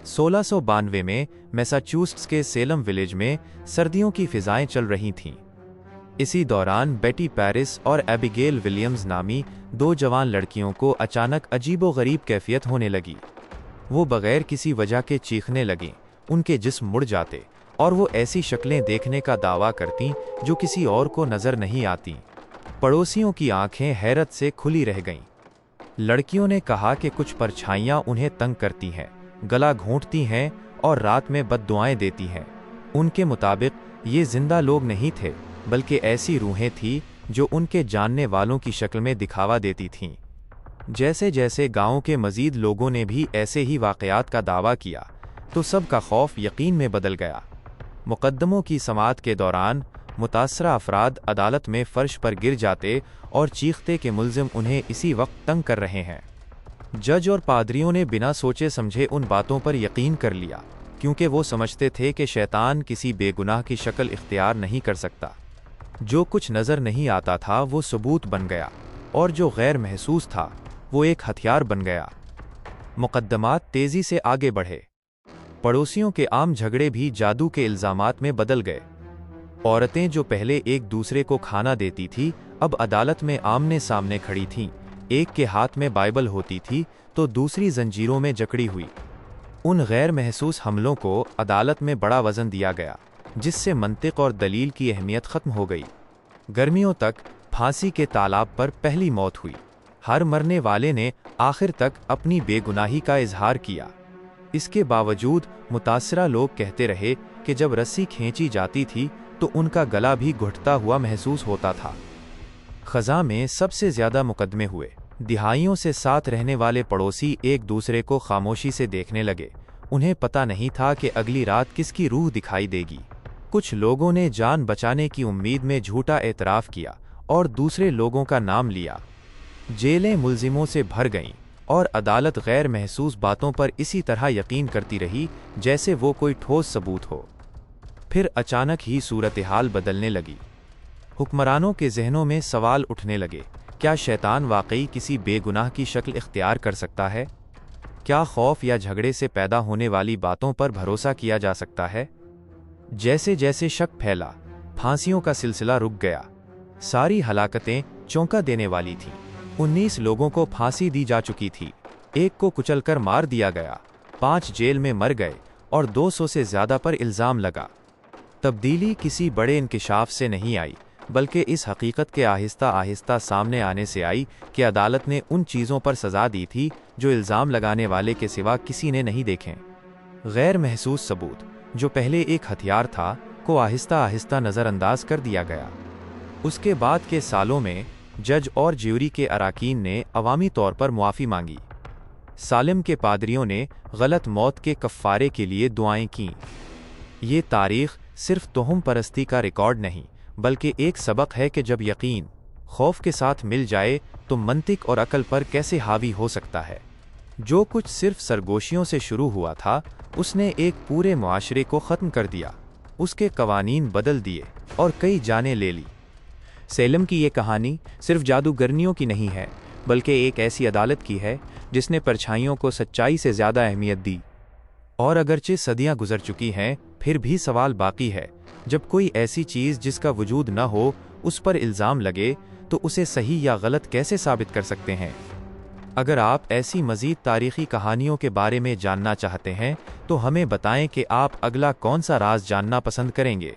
1692 में मैसाचुसेट्स के सेलम विलेज में सर्दियों की फिजाएं चल रही थीं। इसी दौरान बेटी पैरिस और एबिगेल विलियम्स नामी दो जवान लड़कियों को अचानक अजीबोगरीब कैफियत होने लगी। वो बगैर किसी वजह के चीखने लगीं, उनके जिस्म मुड़ जाते और वो ऐसी शक्लें देखने का दावा करतीं जो किसी और को नजर नहीं आतीं। पड़ोसियों की आंखें हैरत से खुली रह गईं। लड़कियों ने कहा कि कुछ परछाइयां उन्हें तंग करती हैं, गला घोंटती हैं और रात में बद्दुआएं देती हैं। उनके मुताबिक ये जिंदा लोग नहीं थे, बल्कि ऐसी रूहें थीं जो उनके जानने वालों की शक्ल में दिखावा देती थीं। जैसे जैसे गांव के मजीद लोगों ने भी ऐसे ही वाक़यात का दावा किया तो सबका खौफ यकीन में बदल गया। मुकद्दमों की समाअत के दौरान मुतासरा अफराद अदालत में फर्श पर गिर जाते और चीखते कि मुल्ज़िम उन्हें इसी वक्त तंग कर रहे हैं। जज और पादरियों ने बिना सोचे समझे उन बातों पर यकीन कर लिया, क्योंकि वो समझते थे कि शैतान किसी बेगुनाह की शक्ल इख्तियार नहीं कर सकता। जो कुछ नज़र नहीं आता था वो सबूत बन गया, और जो गैर महसूस था वो एक हथियार बन गया। मुकद्दमात तेज़ी से आगे बढ़े। पड़ोसियों के आम झगड़े भी जादू के इल्ज़ामात में बदल गए। औरतें जो पहले एक दूसरे को खाना देती थी, अब अदालत में आमने सामने खड़ी थीं। एक के हाथ में बाइबल होती थी तो दूसरी जंजीरों में जकड़ी हुई। उन गैर महसूस हमलों को अदालत में बड़ा वज़न दिया गया, जिससे मंतिक और दलील की अहमियत ख़त्म हो गई। गर्मियों तक फांसी के तालाब पर पहली मौत हुई। हर मरने वाले ने आखिर तक अपनी बेगुनाही का इजहार किया। इसके बावजूद मुतासरा लोग कहते रहे कि जब रस्सी खींची जाती थी तो उनका गला भी घुटता हुआ महसूस होता था। ख़ज़ा में सबसे ज़्यादा मुकदमे हुए। दिहाइयों से साथ रहने वाले पड़ोसी एक दूसरे को खामोशी से देखने लगे। उन्हें पता नहीं था कि अगली रात किसकी रूह दिखाई देगी। कुछ लोगों ने जान बचाने की उम्मीद में झूठा एतराफ़ किया और दूसरे लोगों का नाम लिया। जेलें मुल्ज़िमों से भर गईं और अदालत गैर महसूस बातों पर इसी तरह यकीन करती रही जैसे वो कोई ठोस सबूत हो। फिर अचानक ही सूरत हाल बदलने लगी। हुक्मरानों के जहनों में सवाल उठने लगे, क्या शैतान वाकई किसी बेगुनाह की शक्ल इख्तियार कर सकता है? क्या खौफ या झगड़े से पैदा होने वाली बातों पर भरोसा किया जा सकता है? जैसे जैसे शक फैला, फांसियों का सिलसिला रुक गया। सारी हलाकतें चौंका देने वाली थीं। 19 लोगों को फांसी दी जा चुकी थी, एक को कुचलकर मार दिया गया, 5 जेल में मर गए और 200 से ज़्यादा पर इल्ज़ाम लगा। तब्दीली किसी बड़े इंकिशाफ से नहीं आई, बल्कि इस हकीकत के आहिस्ता आहिस्ता सामने आने से आई कि अदालत ने उन चीज़ों पर सज़ा दी थी जो इल्ज़ाम लगाने वाले के सिवा किसी ने नहीं देखें। गैर महसूस सबूत, जो पहले एक हथियार था, को आहिस्ता आहिस्ता नज़रअंदाज कर दिया गया। उसके बाद के सालों में जज और ज्यूरी के अराकीन ने अवामी तौर पर मुआफ़ी मांगी। सालिम के पादरियों ने गलत मौत के कफ़ारे के लिए दुआएं कीं। ये तारीख़ सिर्फ तोहम परस्ती का रिकॉर्ड नहीं, बल्कि एक सबक है कि जब यकीन खौफ के साथ मिल जाए तो मंतिक और अकल पर कैसे हावी हो सकता है। जो कुछ सिर्फ सरगोशियों से शुरू हुआ था, उसने एक पूरे मुआशरे को ख़त्म कर दिया। उसके कवानीन बदल दिए और कई जानें ले ली। सेलम की ये कहानी सिर्फ जादूगरनियों की नहीं है, बल्कि एक ऐसी अदालत की है जिसने परछाइयों को सच्चाई से ज़्यादा अहमियत दी। और अगरचे सदियां गुजर चुकी हैं, फिर भी सवाल बाकी है। जब कोई ऐसी चीज़ जिसका वजूद न हो उस पर इल्ज़ाम लगे तो उसे सही या गलत कैसे साबित कर सकते हैं? अगर आप ऐसी मज़ीद तारीख़ी कहानियों के बारे में जानना चाहते हैं तो हमें बताएं कि आप अगला कौन सा राज जानना पसंद करेंगे।